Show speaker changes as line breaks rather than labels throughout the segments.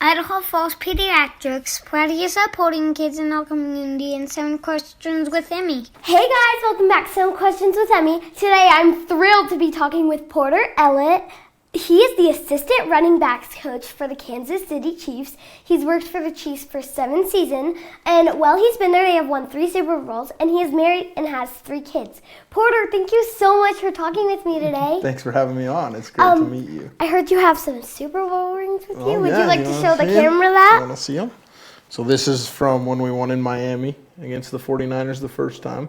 Idaho Falls Pediatrics, proudly supporting kids in our community, and 7 Questions with Emmy.
Hey guys, welcome back to 7 Questions with Emmy. Today I'm thrilled to be talking with Porter Ellett. He is the assistant running backs coach for the Kansas City Chiefs. He's worked for the Chiefs for 7 seasons, and while he's been there, they have won 3 Super Bowls, and he is married and has 3 kids. Porter, thank you so much for talking with me today.
Thanks for having me on. It's great to meet you.
I heard you have some Super Bowl rings with you. Would
yeah,
you like to show the
see
camera
'em?
that?
You want to see them? So this is from when we won in Miami against the 49ers the first time.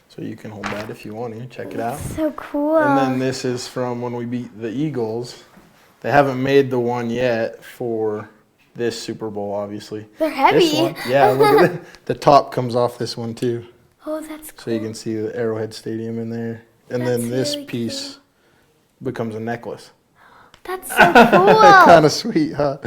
So you can hold that if you want to. Check it out.
So cool.
And then this is from when we beat the Eagles. They haven't made the one yet for this Super Bowl, obviously.
They're heavy.
This one, yeah, look at it. The top comes off this one too.
Oh, that's cool.
So you can see the Arrowhead Stadium in there. And
That's
then this
really
piece becomes a necklace.
That's so cool.
Kind of sweet, huh?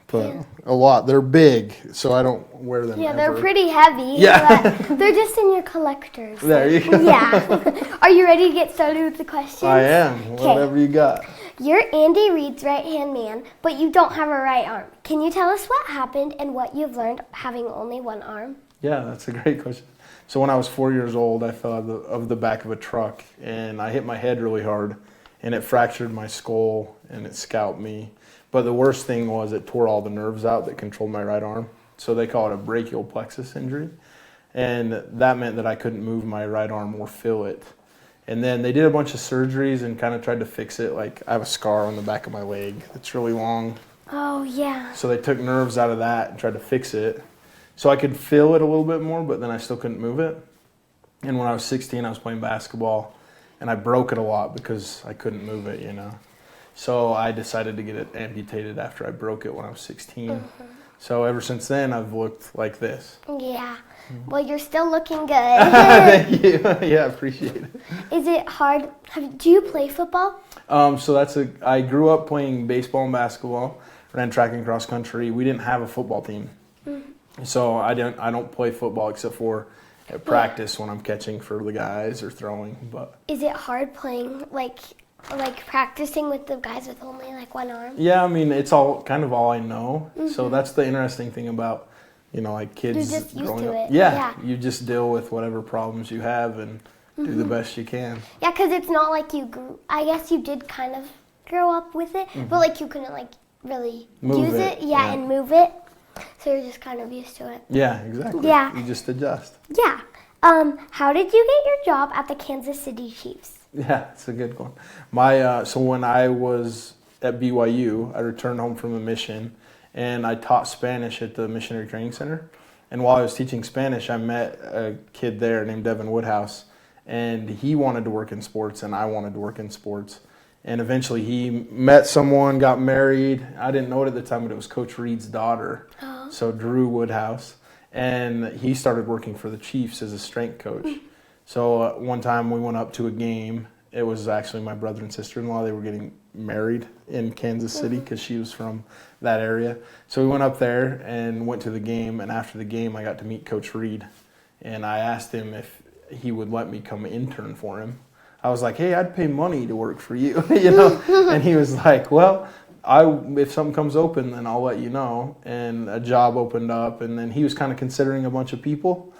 But a lot. They're big, so I don't wear them
Yeah,
ever.
they're pretty heavy.
Yeah.
But they're just in your collectors.
There you go.
Yeah. Are you ready to get started with the questions?
I am. Whatever you got.
You're Andy Reid's right-hand man, but you don't have a right arm. Can you tell us what happened and what you've learned having only one arm?
Yeah, that's a great question. So when I was 4 years old, I fell out of the back of a truck, and I hit my head really hard, and it fractured my skull, and it scalped me. But the worst thing was it tore all the nerves out that controlled my right arm. So they call it a brachial plexus injury. And that meant that I couldn't move my right arm or feel it. And then they did a bunch of surgeries and kind of tried to fix it. Like I have a scar on the back of my leg that's really long.
Oh, yeah.
So they took nerves out of that and tried to fix it. So I could feel it a little bit more, but then I still couldn't move it. And when I was 16, I was playing basketball, and I broke it a lot because I couldn't move it, you know. So I decided to get it amputated after I broke it when I was 16.
Mm-hmm.
So ever since then, I've looked like this.
Yeah. Well, you're still looking good.
Thank you. Yeah, I appreciate it.
Is it hard? Do you play football?
So I grew up playing baseball and basketball, ran track and cross country. We didn't have a football team. Mm-hmm. So I don't play football except for at practice when I'm catching for the guys or throwing. But
is it hard playing like practicing with the guys with only like one arm?
Yeah, I mean it's all I know. Mm-hmm. So that's the interesting thing about like kids
You're just used
growing
to
up.
it.
Yeah, you just deal with whatever problems you have and do the best you can.
Yeah, because it's not like you grew. I guess you did kind of grow up with it, but like you couldn't like really use it. Yeah, and move it. So you're just kind of used to it.
Yeah, exactly.
Yeah.
You just adjust.
Yeah. How did you get your job at the Kansas City Chiefs?
Yeah, it's a good one. So when I was at BYU, I returned home from a mission, and I taught Spanish at the Missionary Training Center. And while I was teaching Spanish, I met a kid there named Devin Woodhouse, and he wanted to work in sports, and I wanted to work in sports. And eventually he met someone, got married. I didn't know it at the time, but it was Coach Reid's daughter, so Drew Woodhouse. And he started working for the Chiefs as a strength coach. So one time we went up to a game. It was actually my brother and sister-in-law. They were getting married in Kansas City because she was from that area. So we went up there and went to the game. And after the game, I got to meet Coach Reid. And I asked him if he would let me come intern for him. I was like, hey, I'd pay money to work for you, And he was like, well, if something comes open, then I'll let you know. And a job opened up, and then he was kind of considering a bunch of people.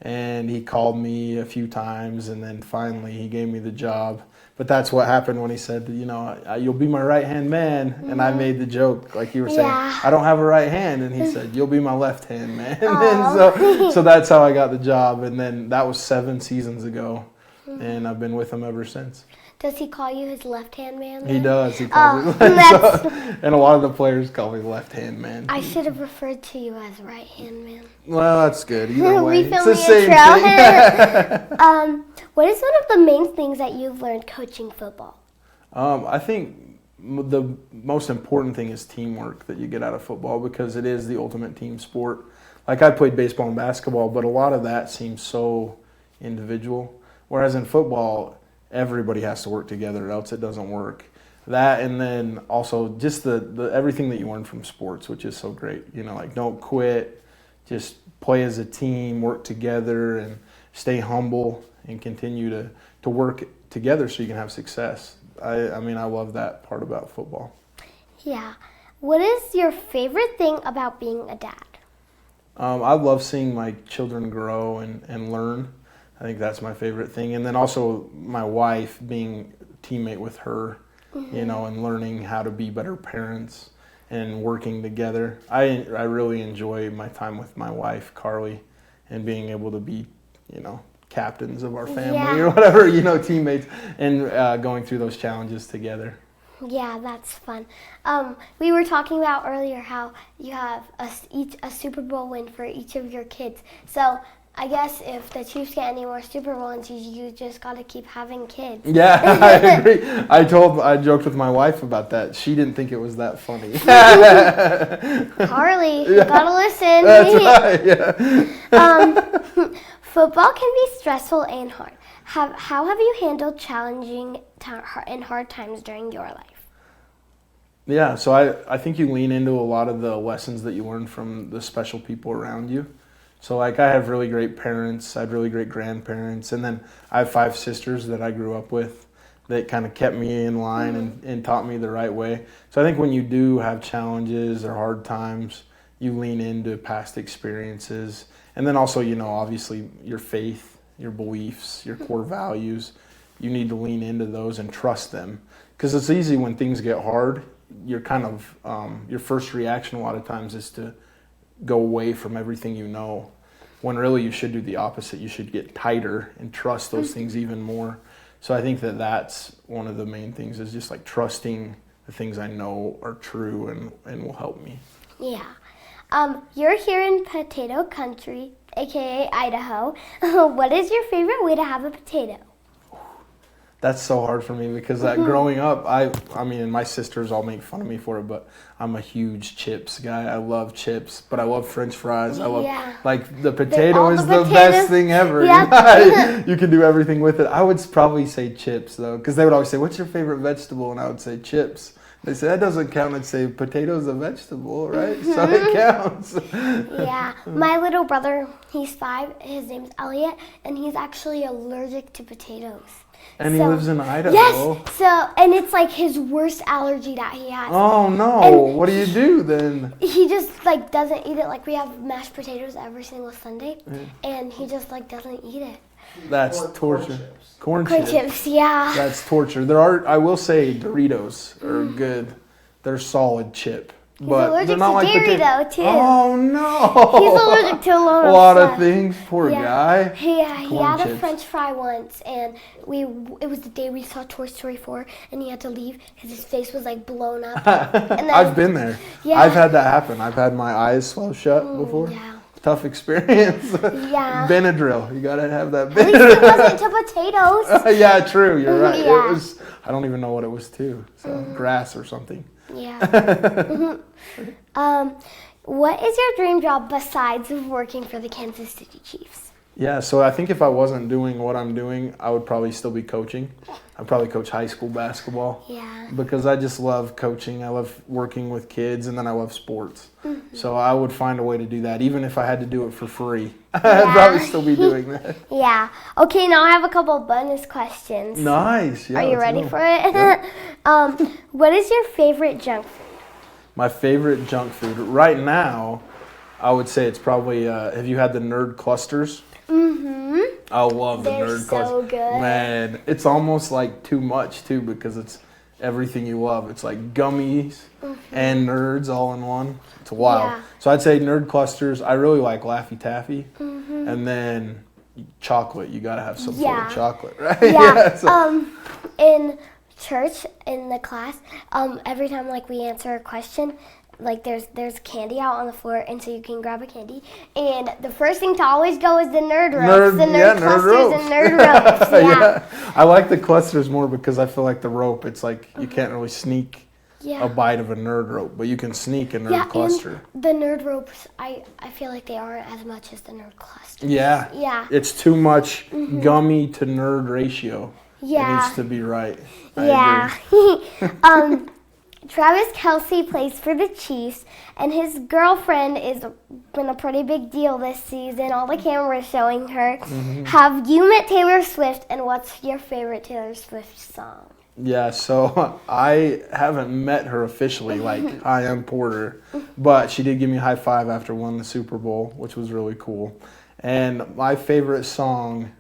And he called me a few times, and then finally he gave me the job. But that's what happened when he said, you'll be my right-hand man. And I made the joke, like you were saying, I don't have a right hand. And he said, you'll be my left-hand man. And so that's how I got the job. And then that was 7 seasons ago. And I've been with him ever since.
Does he call you his left-hand man? Then?
He does. He calls me and a lot of the players call me left-hand man.
I should have referred to you as right-hand man.
Well, that's good. Either way, it's
Refilling
the same
thing. What is one of the main things that you've learned coaching football?
I think the most important thing is teamwork that you get out of football because it is the ultimate team sport. Like I played baseball and basketball, but a lot of that seems so individual. Whereas in football, everybody has to work together, or else it doesn't work. That, and then also just the everything that you learn from sports, which is so great. Like don't quit, just play as a team, work together, and stay humble, and continue to work together so you can have success. I mean, I love that part about football.
Yeah. What is your favorite thing about being a dad?
I love seeing my children grow and learn. I think that's my favorite thing. And then also my wife, being a teammate with her, and learning how to be better parents and working together. I really enjoy my time with my wife, Carly, and being able to be, captains of our family or whatever, teammates, and going through those challenges together.
Yeah, that's fun. We were talking about earlier how you have a Super Bowl win for each of your kids. So I guess if the Chiefs get any more Super Bowl wins, you just got to keep having kids.
Yeah, I agree. I joked with my wife about that. She didn't think it was that funny.
Carly, you gotta listen.
That's right. Yeah.
Football can be stressful and hard. How have you handled challenging and hard times during your life?
Yeah, so I think you lean into a lot of the lessons that you learn from the special people around you. So I have really great parents, I have really great grandparents, and then I have 5 sisters that I grew up with that kind of kept me in line and taught me the right way. So I think when you do have challenges or hard times, you lean into past experiences. And then also, obviously your faith, your beliefs, your core values, you need to lean into those and trust them. Because it's easy when things get hard, you're kind of, your first reaction a lot of times is to go away from everything you know, when really you should do the opposite. You should get tighter and trust those things even more. So I think that's one of the main things, is just like trusting the things I know are true and will help me.
Yeah. You're here in potato country, aka Idaho. What is your favorite way to have a potato?
That's so hard for me because growing up, I mean, and my sisters all make fun of me for it, but I'm a huge chips guy. I love chips, but I love French fries. I love, like, the potato is the best thing ever. Yeah. You can do everything with it. I would probably say chips, though, because they would always say, "What's your favorite vegetable?" And I would say chips. They say that doesn't count. I'd say potato's a vegetable, right? So it counts.
Yeah. My little brother, he's 5. His name's Elliot, and he's actually allergic to potatoes.
And he lives in Idaho.
Yes. And it's like his worst allergy that he has.
Oh no! And what do you do then?
He just doesn't eat it. Like, we have mashed potatoes every single Sunday, and he just doesn't eat it.
That's torture. Corn
chips, yeah.
That's torture. I will say Doritos are good. They're solid chip. But they're not like
dairy though, too.
Oh no!
He's allergic to a
lot of things. Poor guy.
He had a French fry once, and it was the day we saw Toy Story 4, and he had to leave because his face was blown up. And then,
I've been there. Yeah. I've had that happen. I've had my eyes swell shut before. Yeah. Tough experience. Yeah. Benadryl. You gotta have that Benadryl.
At least it wasn't to potatoes.
Yeah, true. You're right.
Yeah.
It was. I don't even know what it was to. So grass or something.
Yeah. What is your dream job besides working for the Kansas City Chiefs?
Yeah, so I think if I wasn't doing what I'm doing, I would probably still be coaching. I'd probably coach high school basketball. Yeah. Because I just love coaching. I love working with kids, and then I love sports. Mm-hmm. So I would find a way to do that, even if I had to do it for free. I'd probably still be doing that.
Yeah. Okay, now I have a couple bonus questions.
Nice. Yeah,
are you ready for it? Yeah. What is your favorite junk food?
My favorite junk food right now, I would say it's probably, have you had the Nerd Clusters? Mm-hmm. I love the Nerd Clusters. They're so good. Man, it's almost like too much too, because it's everything you love. It's like gummies and nerds all in one. It's wild. Yeah. So I'd say Nerd Clusters. I really like Laffy Taffy. Mm-hmm. And then chocolate. You gotta have some sort of chocolate, right?
Yeah. In church, in the class, every time we answer a question, there's candy out on the floor, and so you can grab a candy. And the first thing to always go is the nerd ropes, the nerd clusters and nerd ropes. Yeah.
I like the clusters more because I feel like the rope, it's like you can't really sneak a bite of a nerd rope, but you can sneak a nerd cluster.
And the nerd ropes, I feel like they aren't as much as the nerd clusters.
Yeah. Yeah. It's too much gummy to nerd ratio. Yeah. It needs to be right. I
agree. Travis Kelce plays for the Chiefs, and his girlfriend is been a pretty big deal this season. All the cameras showing her. Mm-hmm. Have you met Taylor Swift, and what's your favorite Taylor Swift song?
Yeah, so I haven't met her officially, like, hi, I'm Porter, but she did give me a high five after winning the Super Bowl, which was really cool. And my favorite song,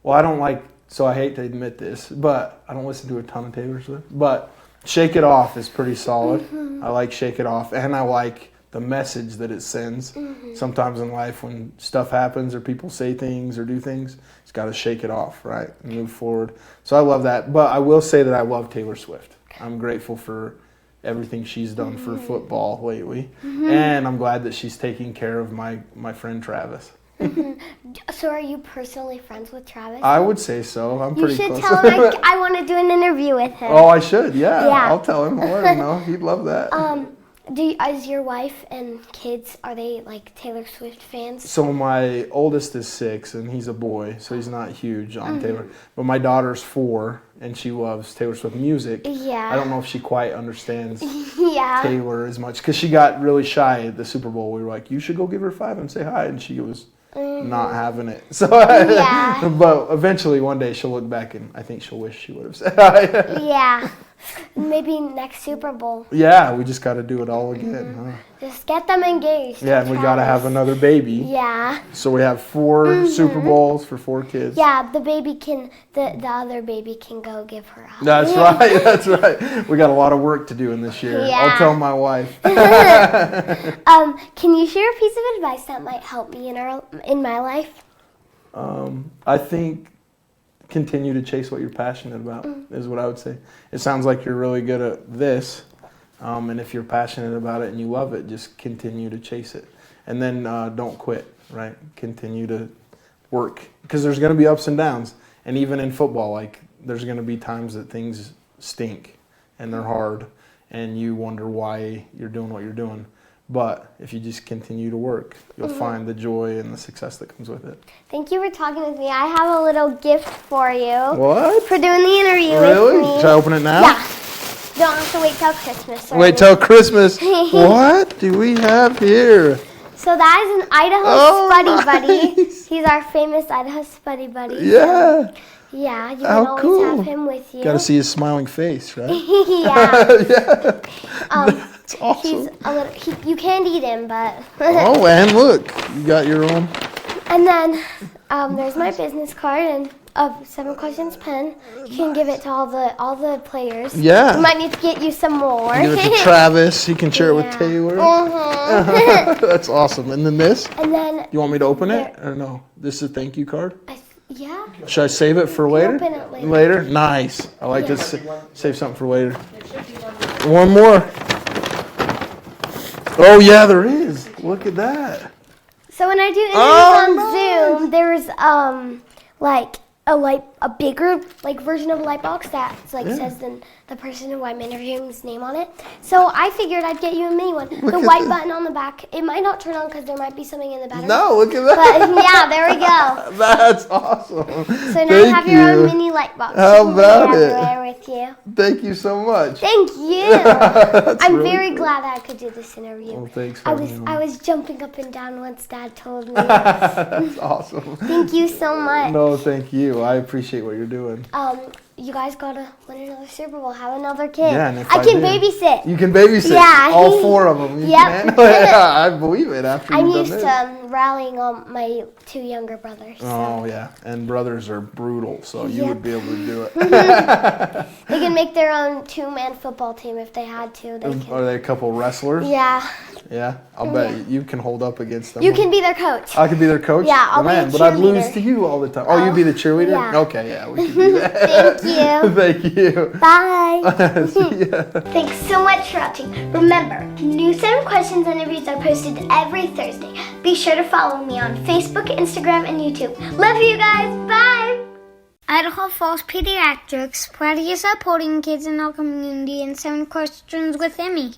well, I hate to admit this, but I don't listen to a ton of Taylor Swift, but Shake It Off is pretty solid. I like Shake It Off, and I like the message that it sends. Sometimes in life when stuff happens or people say things or do things, it's got to shake it off, right, and move forward. So I love that. But I will say that I love Taylor Swift. I'm grateful for everything she's done for football lately, and I'm glad that she's taking care of my friend Travis.
So are you personally friends with Travis?
I would say so. I'm pretty close.
You should tell him I want to do an interview with him.
Oh, I should. Yeah.
Yeah.
I'll tell him. I'll let him know. He'd love that.
Is your wife and kids, are they like Taylor Swift fans?
So my oldest is 6, and he's a boy, so he's not huge on Taylor. But my daughter's 4, and she loves Taylor Swift music.
Yeah.
I don't know if she quite understands
Yeah.
Taylor as much, because she got really shy at the Super Bowl. We were like, you should go give her 5 and say hi, and she was not having it. So,
Yeah.
But eventually one day she'll look back, and I think she'll wish she would have said hi.
Yeah. Maybe next Super Bowl.
Yeah, we just got to do it all again. Huh?
Just get them engaged.
Yeah, and we got to have another baby.
Yeah.
So we have 4 Super Bowls for 4 kids.
Yeah, the other baby can go give her a hug.
That's right. That's right. We got a lot of work to do in this year.
Yeah.
I'll tell my wife.
Can you share a piece of advice that might help me in my life?
I think continue to chase what you're passionate about is what I would say. It sounds like you're really good at this, and if you're passionate about it and you love it, just continue to chase it. And then don't quit, right? Continue to work, because there's going to be ups and downs. And even in football, like, there's going to be times that things stink and they're hard and you wonder why you're doing what you're doing. But if you just continue to work, you'll find the joy and the success that comes with it.
Thank you for talking with me. I have a little gift for you.
What?
For doing the interview
Really?
with me.
Should I open it now?
Yeah. You don't have to wait till Christmas.
Wait till Christmas. What do we have here?
So that is an Idaho Spuddy Buddy. He's our famous Idaho Spuddy Buddy.
Yeah.
So, yeah, you can
How
always
cool.
have him with you.
Got to see his smiling face, right?
Yeah.
Yeah. That's awesome.
He's a little. You can't eat him, but.
Oh, and look, you got your own.
And then there's my business card and a 7 questions pen. You can give it to all the players.
Yeah.
You might need to get you some more.
Give it to Travis. He can share it with
Yeah.
Taylor.
Mhm.
That's awesome. And then this?
And then.
You want me to open it or no? This is a thank you card?
Yeah.
Should I save it for later?
Open it later.
Later? Nice. I like to save something for later. One more. Oh, yeah, there is. Look at that.
So when I do interviews on Zoom, there's like a bigger version of a light box that says the person who I'm interviewing's name on it. So I figured I'd get you a mini one. The white button on the back, it might not turn on because there might be something in the battery.
No, look at that.
But yeah, there we go.
That's awesome.
So now you have your own mini light box.
How
You can
about
take
it?
everywhere with you.
Thank you so much.
Thank you. I'm
really
very
cool.
glad I could do this interview.
Well, thanks.
I was jumping up and down once Dad told me.
That's awesome.
Thank you so much.
No, thank you. I appreciate what you're doing.
You guys gotta win another Super Bowl. Have another kid.
Yeah, and if
I can
do-
babysit.
You can babysit
Yeah.
all 4 of them. You
Yep.
can? Yeah, I believe it after
I'm
you've done
used
this.
to rallying on my 2 younger brothers. So.
Oh, yeah. And brothers are brutal, so you
Yep.
would be able to do it.
They can make their own 2-man football team if they had to. They can.
Are they a couple wrestlers?
Yeah.
Yeah? I'll bet you can hold up against them.
You can be their coach.
I could be their coach?
Yeah, I'll be
Man,
the
but I'd lose
cheerleader.
to you all the time. Oh, you'd be the cheerleader?
yeah.
Okay, yeah, we can do that.
Thank you.
Thank you.
Bye.
See ya.
Thanks so much for watching. Remember, new 7 questions interviews are posted every Thursday. Be sure to follow me on Facebook, Instagram, and YouTube. Love you guys. Bye.
Idaho Falls Pediatrics, proudly supporting kids in our community, and 7 questions with Emmy.